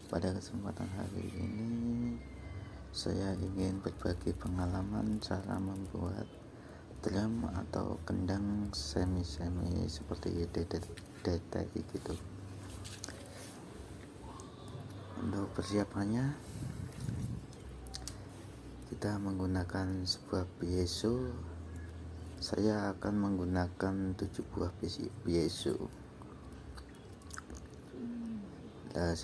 Pada kesempatan hari ini saya ingin berbagi pengalaman cara membuat drum atau kendang semi-semi seperti DTI gitu. Untuk persiapannya, kita menggunakan sebuah piezo. Saya akan menggunakan 7 buah piezo. Nah,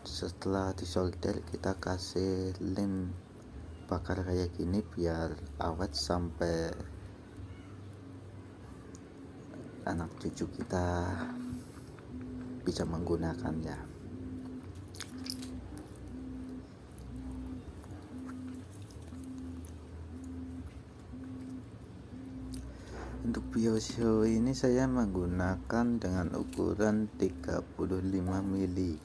setelah disolder, kita kasih lem bakar kayak gini biar awet sampai anak cucu kita bisa menggunakannya. Untuk piezo ini saya menggunakan dengan ukuran 35 mili.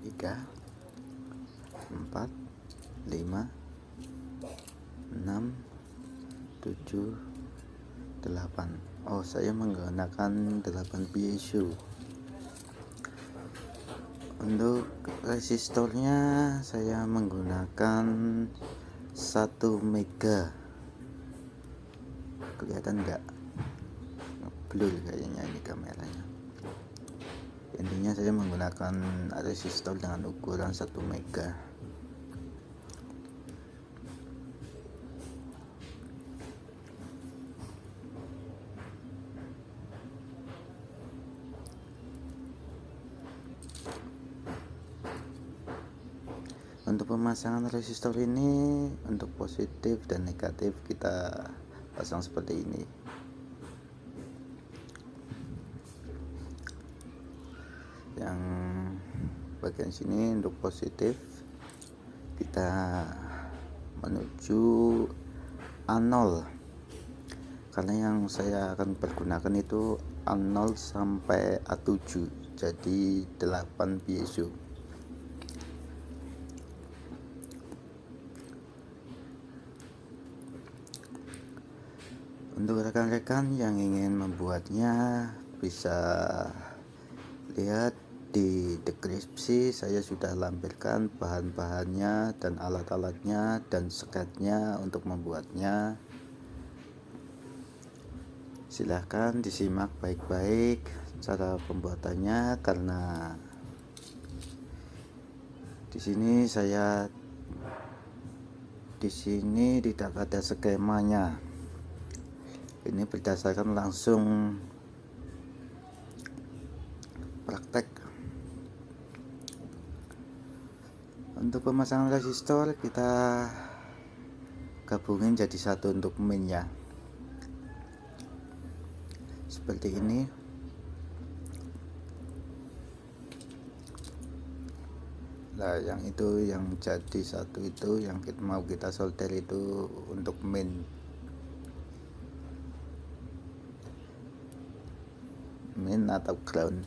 Tiga, 4, 5, 6, 7, 8. Saya menggunakan 8 piezo. Untuk resistornya saya menggunakan 1 mega. Kelihatan nggak? Blur kayaknya ini kameranya. Intinya saya menggunakan resistor dengan ukuran 1 mega. Untuk pemasangan resistor ini, untuk positif dan negatif kita pasang seperti ini. Yang bagian sini untuk positif, kita menuju A0, karena yang saya akan pergunakan itu A0 sampai A7, jadi 8 piezo. Untuk rekan-rekan yang ingin membuatnya bisa lihat di deskripsi, saya sudah lampirkan bahan-bahannya dan alat-alatnya dan sketnya untuk membuatnya. Silahkan disimak baik-baik cara pembuatannya, karena di sini tidak ada skemanya. Ini berdasarkan langsung praktek. Untuk pemasangan resistor kita gabungin jadi satu untuk minnya, seperti ini. Nah, yang jadi satu itu yang mau kita solder itu untuk min atau ground.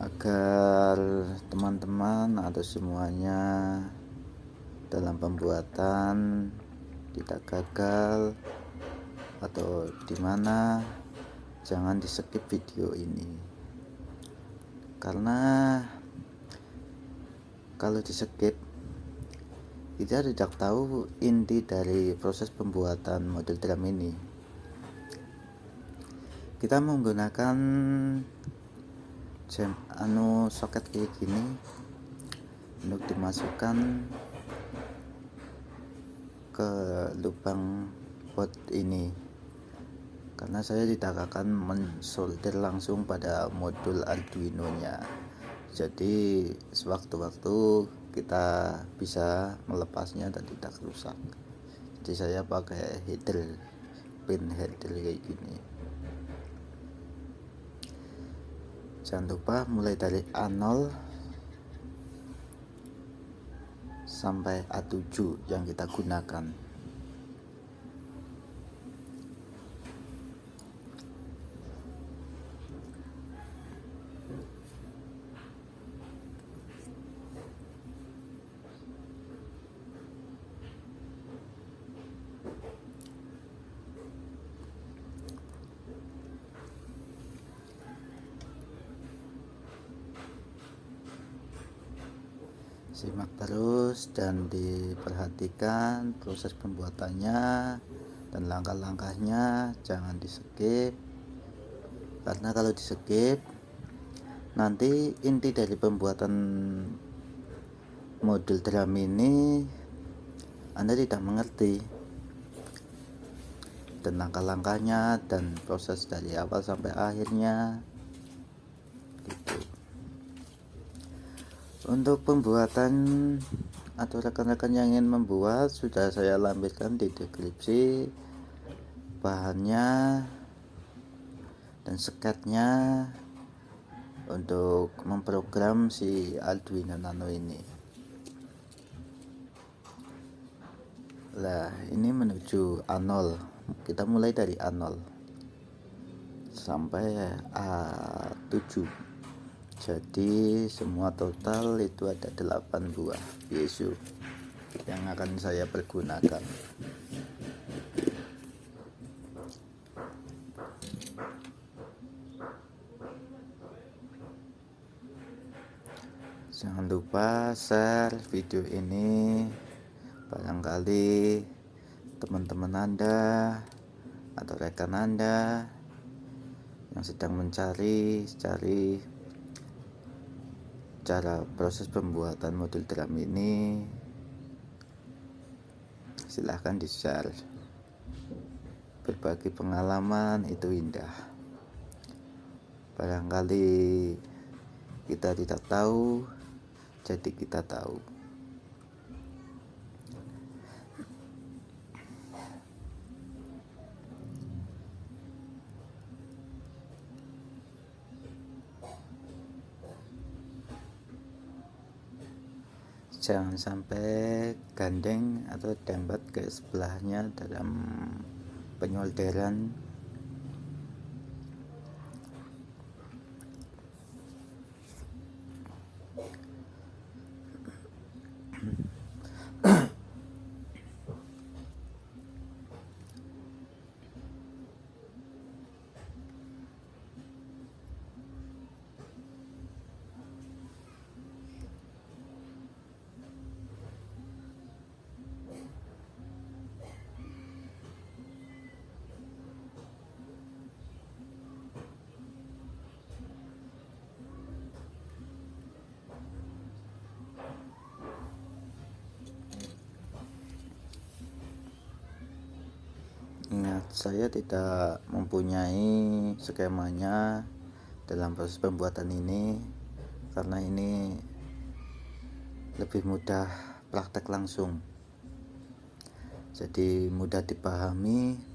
Agar teman-teman atau semuanya dalam pembuatan tidak gagal atau dimana, jangan di skip video ini, karena kalau di skip kita tidak tahu inti dari proses pembuatan model drum ini. Kita menggunakan soket kayak gini untuk dimasukkan ke lubang pot ini, karena saya tidak akan mensolder langsung pada modul Arduino nya, jadi sewaktu-waktu kita bisa melepasnya dan tidak rusak. Jadi saya pakai pin header kayak gini. Jangan lupa mulai dari A0 sampai A7 yang kita gunakan. Simak terus dan diperhatikan proses pembuatannya dan langkah-langkahnya, jangan di skip, karena kalau di skip nanti inti dari pembuatan modul drum ini Anda tidak mengerti, dan langkah-langkahnya dan proses dari awal sampai akhirnya gitu. Untuk pembuatan atau rekan-rekan yang ingin membuat, sudah saya lampirkan di deskripsi bahannya dan sketnya untuk memprogram si Arduino Nano ini. Nah, ini menuju A0. Kita mulai dari A0 sampai A7. Jadi semua total itu ada 8 buah PSU yang akan saya pergunakan. Jangan lupa share video ini, barangkali teman-teman Anda atau rekan Anda yang sedang mencari cara proses pembuatan modul drum ini, silahkan di share. Berbagi pengalaman itu indah. Barangkali kita tidak tahu, jadi kita tahu. Jangan sampai gandeng atau tembat ke sebelahnya dalam penyolderan. Ingat, saya tidak mempunyai skemanya dalam proses pembuatan ini, karena ini lebih mudah praktek langsung, jadi mudah dipahami.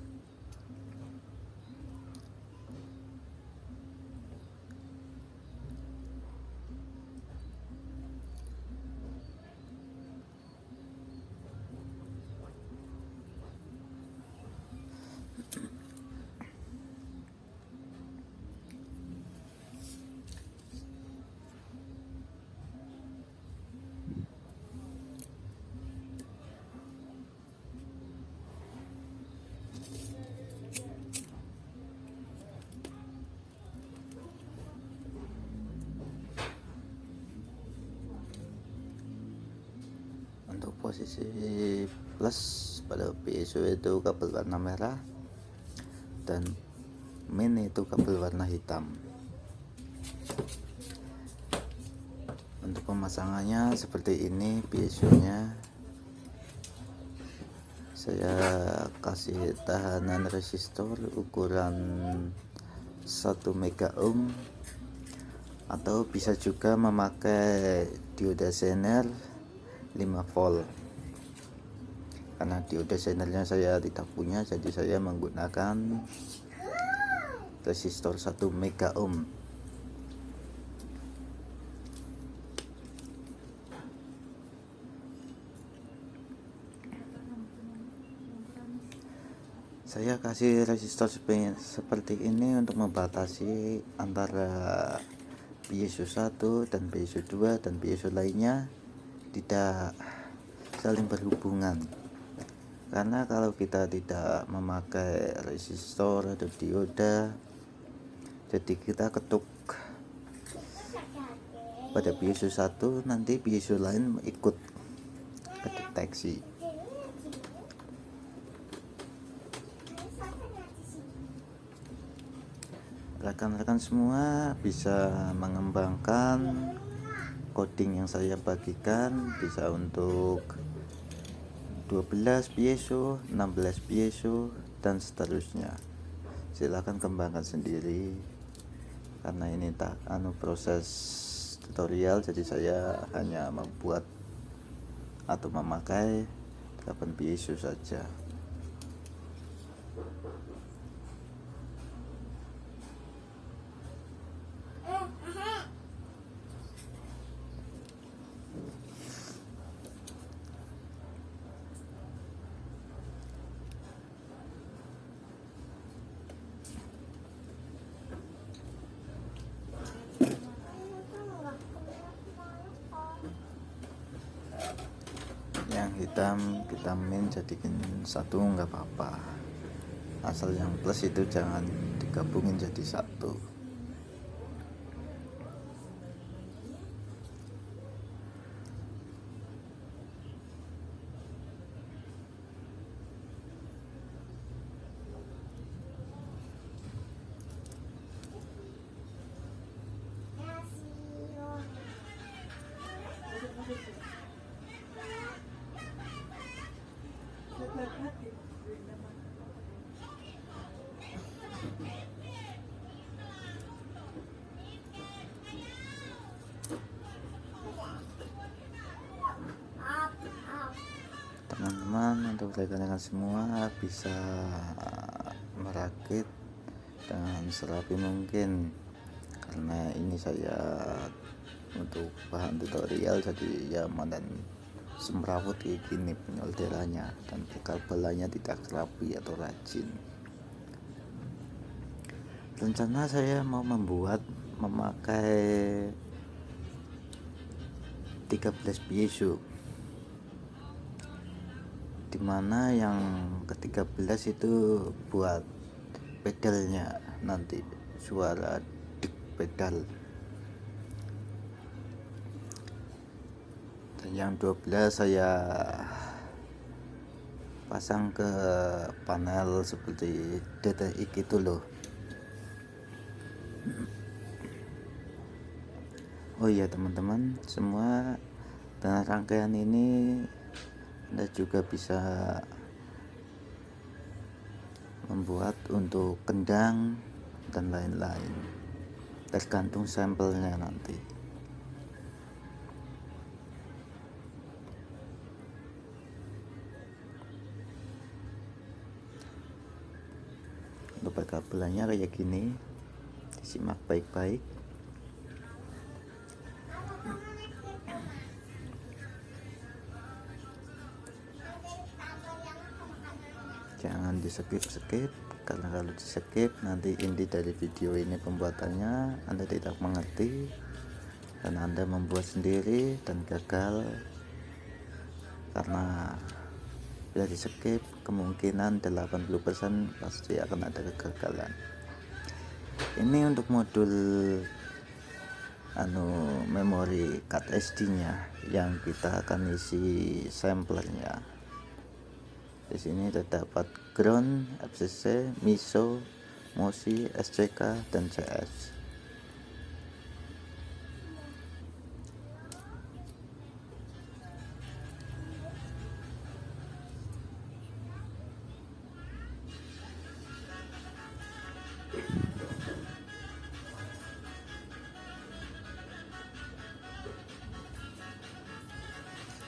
Untuk posisi plus pada PSU itu kabel warna merah dan min itu kabel warna hitam. Untuk pemasangannya seperti ini PSU nya. Saya kasih tahanan resistor ukuran 1 mega ohm, atau bisa juga memakai dioda zener 5 volt. Karena dioda zenernya saya tidak punya, jadi saya menggunakan resistor 1 mega ohm. Saya kasih resistor seperti ini untuk membatasi antara PSU 1 dan PSU 2 dan PSU lainnya tidak saling berhubungan. Karena kalau kita tidak memakai resistor atau dioda, jadi kita ketuk pada piezo 1 nanti piezo lain ikut kedeteksi. Rekan-rekan semua bisa mengembangkan coding yang saya bagikan, bisa untuk 12 piezo, 16 piezo, dan seterusnya. Silahkan kembangkan sendiri, karena ini proses tutorial, jadi saya hanya membuat atau memakai 8 piezo saja. Yang hitam kita jadikan satu nggak apa-apa, asal yang plus itu jangan digabungin jadi satu. Teman-teman, untuk rekan-rekan semua bisa merakit dengan serapi mungkin, karena ini saya untuk bahan tutorial, jadi ya dan semrawut kayak gini penyolderannya, dan kabelannya tidak rapi atau rajin. Rencana saya mau memakai 13 piezo, dimana yang ke-13 itu buat pedalnya, nanti suara dik pedal, dan yang 12 saya pasang ke panel seperti DTX itu loh. Oh iya teman-teman semua, dengan rangkaian ini Anda juga bisa membuat untuk kendang dan lain-lain, tergantung sampelnya nanti. Untuk kabelannya kayak gini, disimak baik-baik. Jangan di skip, karena kalau di skip nanti inti dari video ini pembuatannya Anda tidak mengerti, dan Anda membuat sendiri dan gagal, karena bila di skip kemungkinan 80% pasti akan ada kegagalan. Ini untuk modul memori card SD nya yang kita akan isi samplernya. Di sini terdapat ground, FCC, MISO, MOSI, SCK, dan CS.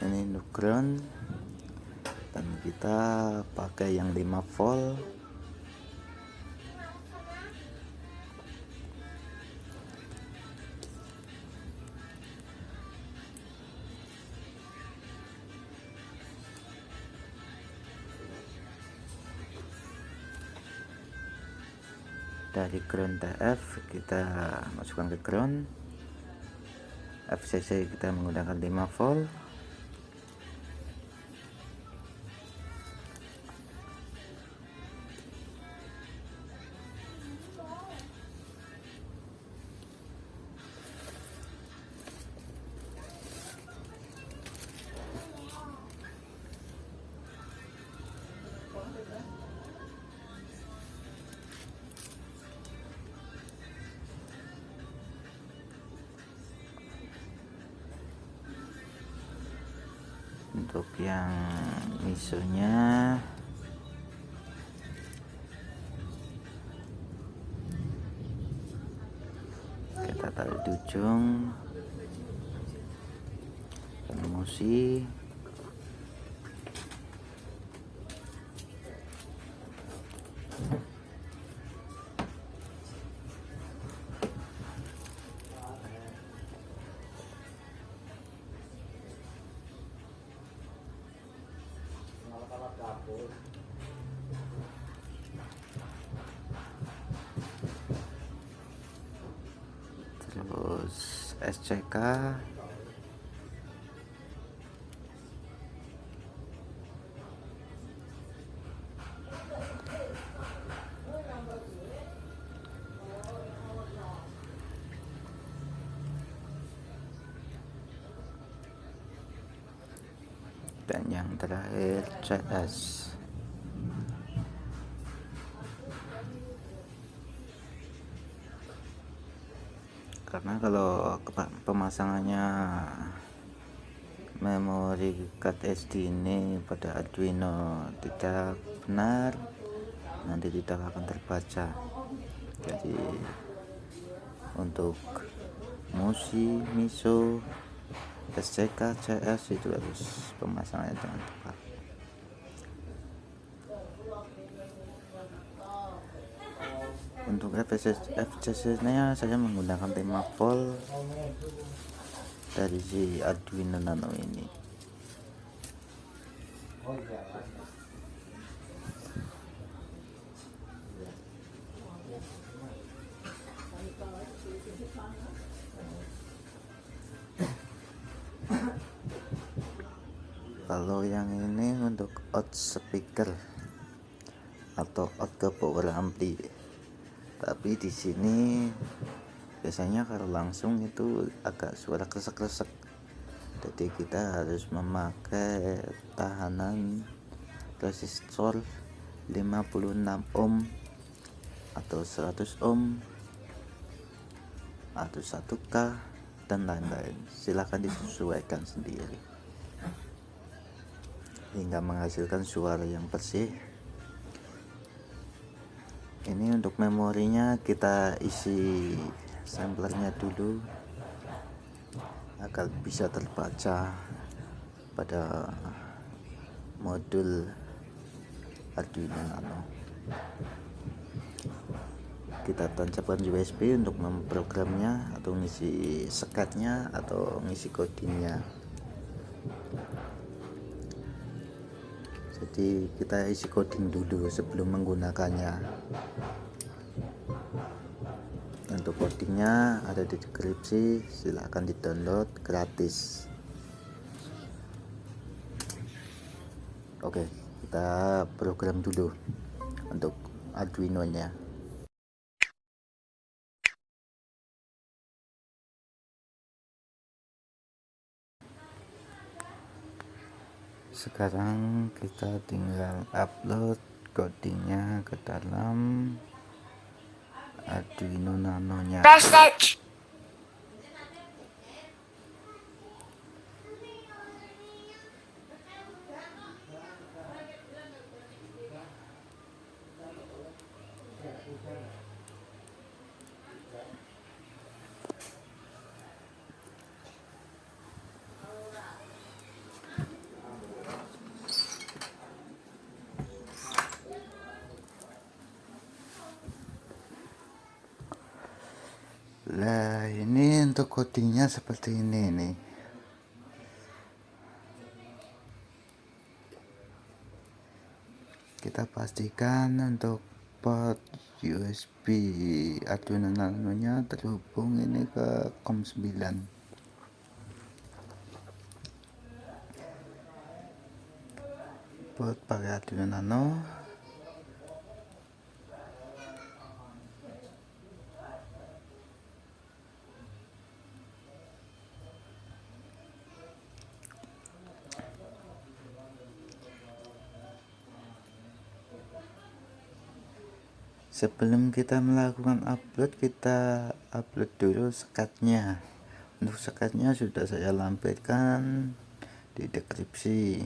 Ini untuk ground, dan kita pakai yang 5 volt. Dari ground TF kita masukkan ke ground, FCC kita menggunakan 5 volt, untuk yang misonya kita taruh di ujung, emosi terus SCK dan yang terakhir CS. Karena kalau pemasangannya memori card SD ini pada Arduino tidak benar, nanti tidak akan terbaca. Jadi untuk MUSI, MISO, SCK, CS itu harus pemasangannya dengan tepat. Untuk FCC nya saya menggunakan 5 volt dari si Arduino Nano ini. Kalau yang ini untuk out speaker atau out ke power ampli, tapi di sini biasanya kalau langsung itu agak suara kresek-kresek, jadi kita harus memakai tahanan resistor 56 ohm atau 100 ohm atau 1K dan lain-lain. Silahkan disesuaikan sendiri hingga menghasilkan suara yang bersih. Ini untuk memorinya kita isi samplernya dulu agar bisa terbaca pada modul Arduino Nano. Kita tancapkan USB untuk memprogramnya atau ngisi sekatnya atau ngisi codingnya. Jadi kita isi coding dulu sebelum menggunakannya. Untuk codingnya ada di deskripsi, silahkan di download gratis. Oke, kita program dulu untuk Arduino nya. Sekarang kita tinggal upload codingnya ke dalam Arduino Nano nya. Nah, ini untuk codingnya seperti ini nih. Kita pastikan untuk port USB Arduino Nano nya terhubung ini ke COM9. Port pakai Arduino Nano. Sebelum kita melakukan upload, kita upload dulu sekatnya. Untuk sekatnya sudah saya lampirkan di deskripsi,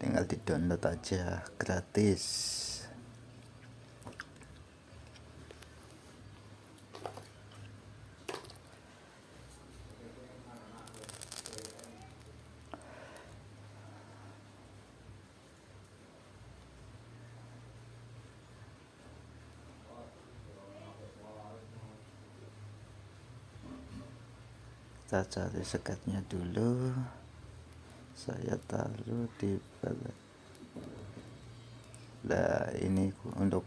tinggal di download aja, gratis. Kita cari sekatnya dulu, saya taruh di bawah. Nah, ini untuk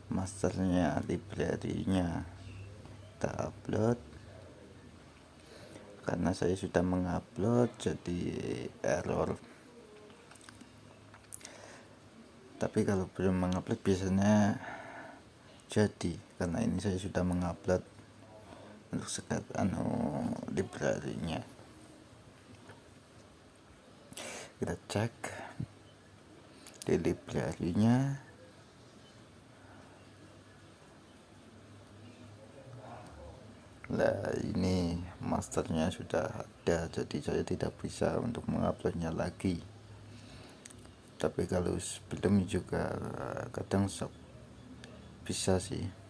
masternya, library-nya kita upload. Karena saya sudah mengupload jadi error, tapi kalau belum mengupload biasanya jadi, karena ini saya sudah mengupload untuk sekat library-nya. Kita cek di library-nya. Nah, ini masternya sudah ada, jadi saya tidak bisa untuk menguploadnya lagi. Tapi kalau belum juga kadang bisa sih.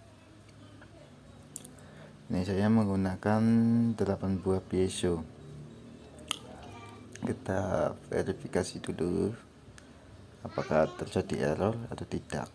Ini saya menggunakan 8 buah piezo. Kita verifikasi dulu apakah terjadi error atau tidak.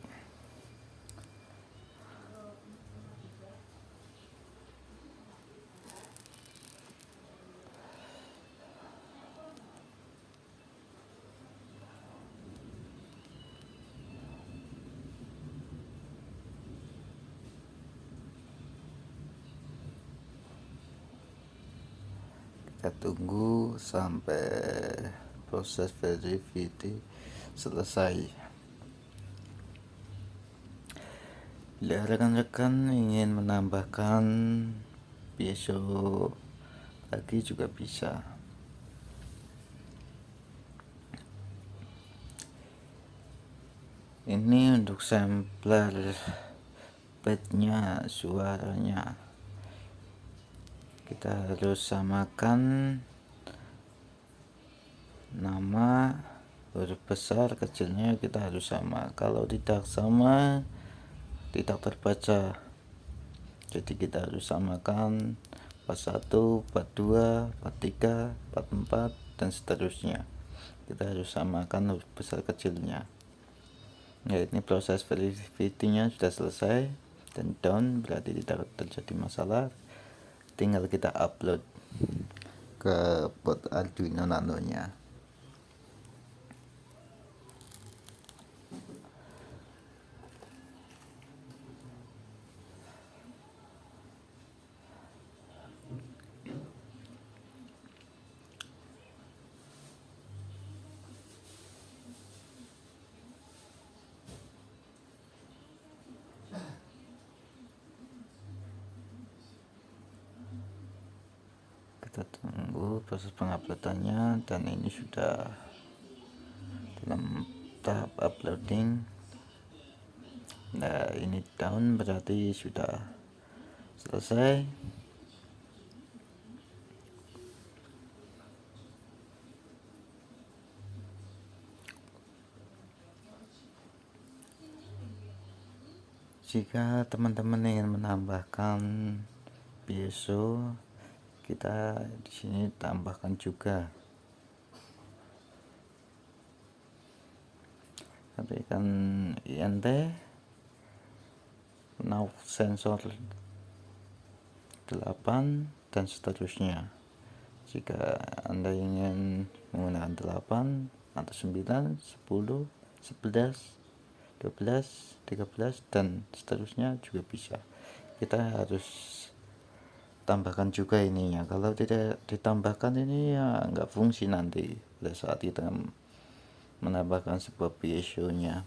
Kita tunggu sampai proses verify selesai. Bila rekan-rekan ingin menambahkan piezo lagi juga bisa. Ini untuk sampler bednya, suaranya kita harus samakan nama, huruf besar kecilnya kita harus sama. Kalau tidak sama tidak terbaca, jadi kita harus samakan part 1, part 2, part 3, part 4 dan seterusnya. Kita harus samakan huruf besar kecilnya. Ya, ini proses verify-nya sudah selesai dan down, berarti tidak terjadi masalah. Tinggal kita upload ke board Arduino Nano nya. Kita tunggu proses penguploadannya, dan ini sudah dalam tahap uploading. Nah, ini down berarti sudah selesai. Jika teman-teman ingin menambahkan piezo, kita di sini tambahkan juga. Ketikkan INT, now sensor 8 dan seterusnya. Jika Anda ingin menggunakan 8 atau 9, 10, 11, 12, 13 dan seterusnya juga bisa. Kita harus tambahkan juga ininya. Kalau tidak ditambahkan ini ya nggak fungsi nanti pada saat kita menambahkan sebuah piezo nya.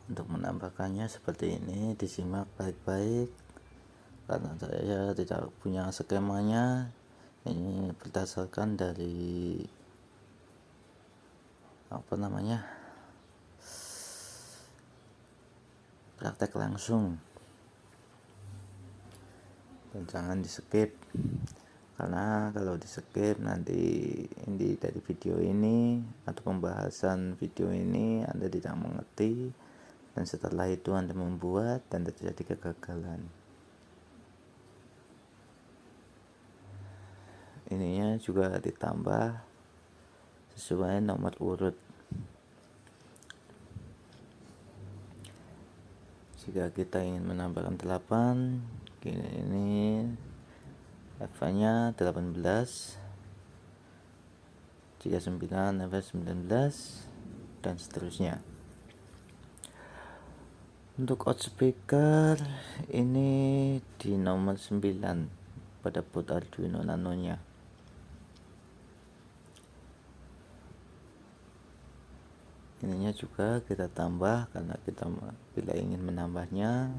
Untuk menambahkannya seperti ini, disimak baik-baik karena saya tidak punya skemanya. Ini berdasarkan dari praktek langsung dan jangan di skip, karena kalau di skip nanti inti dari video ini atau pembahasan video ini Anda tidak mengerti, dan setelah itu Anda membuat dan terjadi kegagalan. Ininya juga ditambah sesuai nomor urut. Jika kita ingin menambahkan 8, ini F-nya 18, jika 9 F 19, dan seterusnya. Untuk outspeaker ini di nomor 9 pada boot Arduino Nano-nya. Ininya juga kita tambah karena kita bila ingin menambahnya.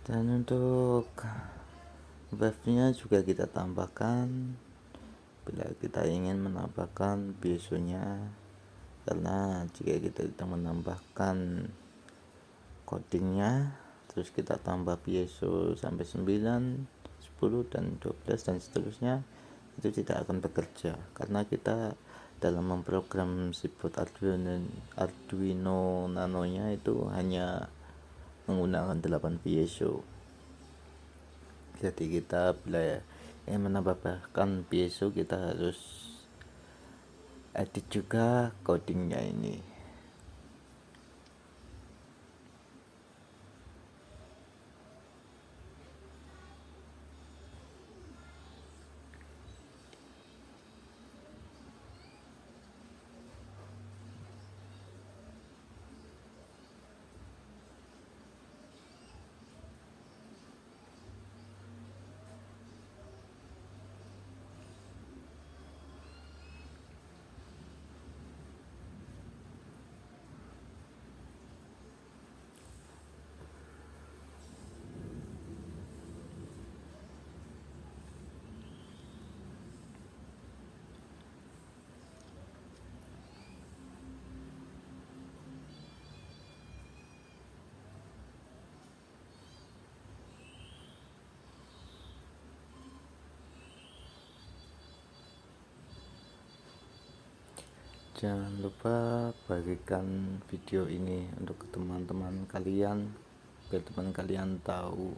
Dan untuk wave-nya juga kita tambahkan bila kita ingin menambahkan piezonya, karena jika kita tidak menambahkan codingnya terus kita tambah piezo sampai 9, 10, dan 12 dan seterusnya, itu tidak akan bekerja karena kita dalam memprogram si boot Arduino Nano-nya itu hanya menggunakan 8 piezo. Jadi kita bila ingin menambahkan piezo, kita harus edit juga codingnya ini. Jangan lupa bagikan video ini untuk teman-teman kalian biar teman kalian tahu.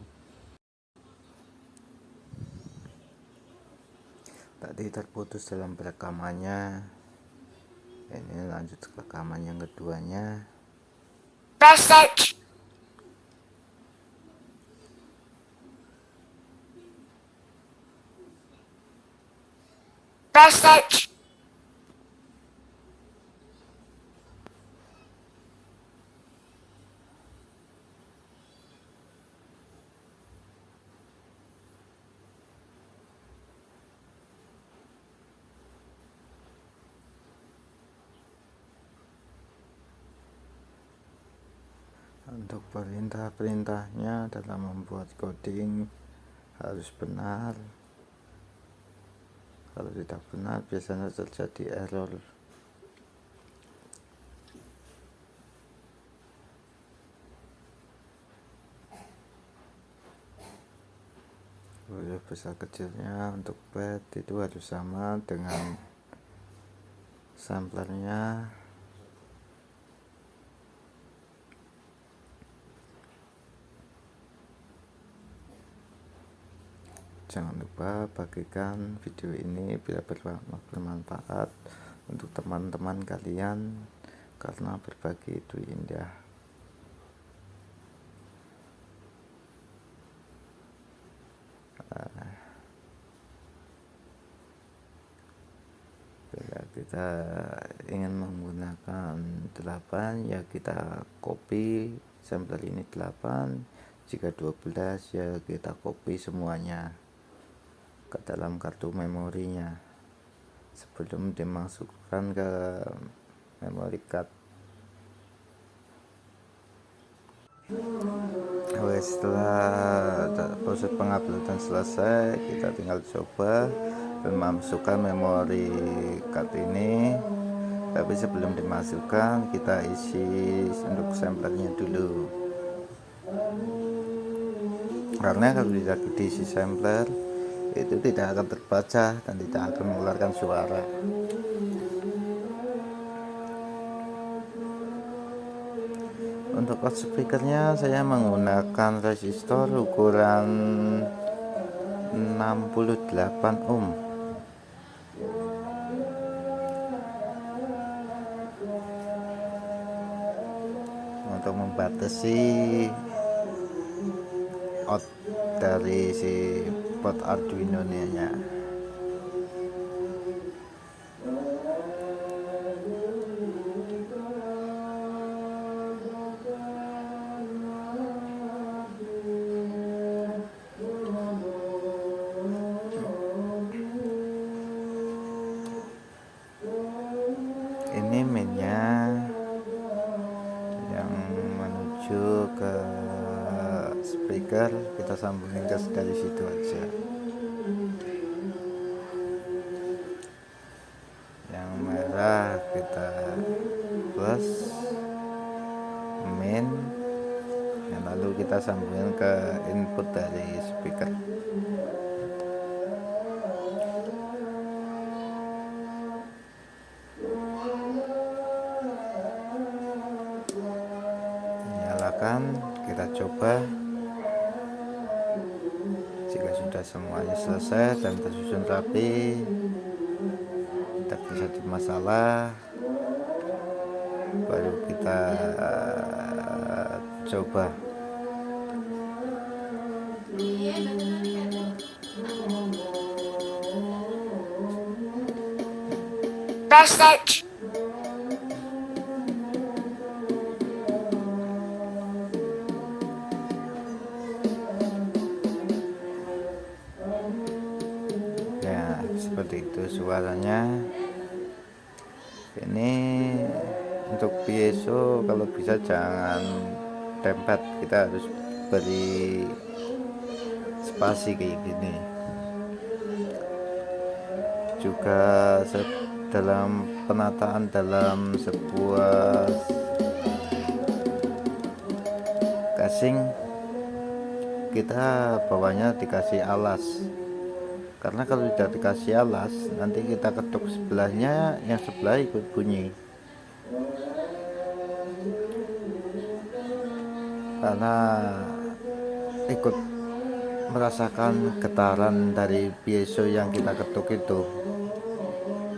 Tadi terputus dalam rekamannya, ini lanjut ke rekaman yang keduanya. Research. Untuk perintah-perintahnya dalam membuat coding harus benar. Kalau tidak benar biasanya terjadi error. Huruf besar kecilnya untuk pad itu harus sama dengan samplernya. Jangan lupa bagikan video ini bila bermanfaat untuk teman-teman kalian, karena berbagi itu indah. kita ingin menggunakan 8, ya kita copy sampler ini 8. Jika 12, ya kita copy semuanya ke dalam kartu memorinya sebelum dimasukkan ke memory card. Oke, setelah proses penguploadan selesai, kita tinggal coba memasukkan memori card ini. Tapi sebelum dimasukkan, kita isi untuk samplernya dulu, karena kalau tidak diisi sampler itu tidak akan terbaca dan tidak akan mengeluarkan suara. Untuk loudspeakernya saya menggunakan resistor ukuran 68 ohm. Untuk membatasi out dari si port Arduino nya. Ini mainnya yang menuju ke speaker, kita sambungin ke dari situ aja. Yang merah kita plus main, yang lalu kita sambungin ke input dari speaker. Nyalakan, kita coba. Jika sudah semuanya selesai dan tersusun rapi, tidak bisa masalah, baru kita coba. Research. Ya, seperti itu suaranya. Ini untuk piezo kalau bisa jangan tempat, kita harus beri spasi kayak gini. Juga dalam penataan dalam sebuah casing, kita bawahnya dikasih alas, karena kalau tidak dikasih alas nanti kita ketuk sebelahnya, yang sebelah ikut bunyi, karena ikut merasakan getaran dari piezo yang kita ketuk itu.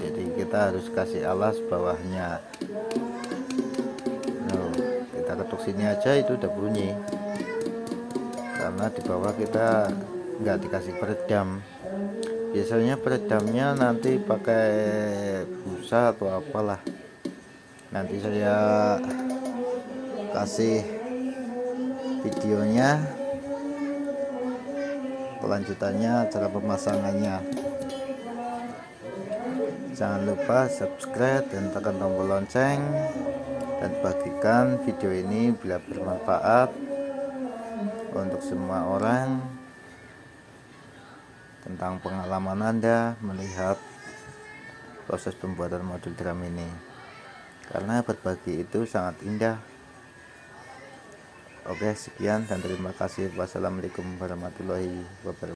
Jadi kita harus kasih alas bawahnya. Kita ketuk sini aja itu udah bunyi, karena di bawah kita nggak dikasih peredam. Biasanya peredamnya nanti pakai busa atau apalah, nanti saya kasih videonya kelanjutannya cara pemasangannya. Jangan lupa subscribe dan tekan tombol lonceng, dan bagikan video ini bila bermanfaat untuk semua orang tentang pengalaman Anda melihat proses pembuatan modul drum ini, karena berbagi itu sangat indah. Oke, sekian dan terima kasih. Wassalamualaikum warahmatullahi wabarakatuh.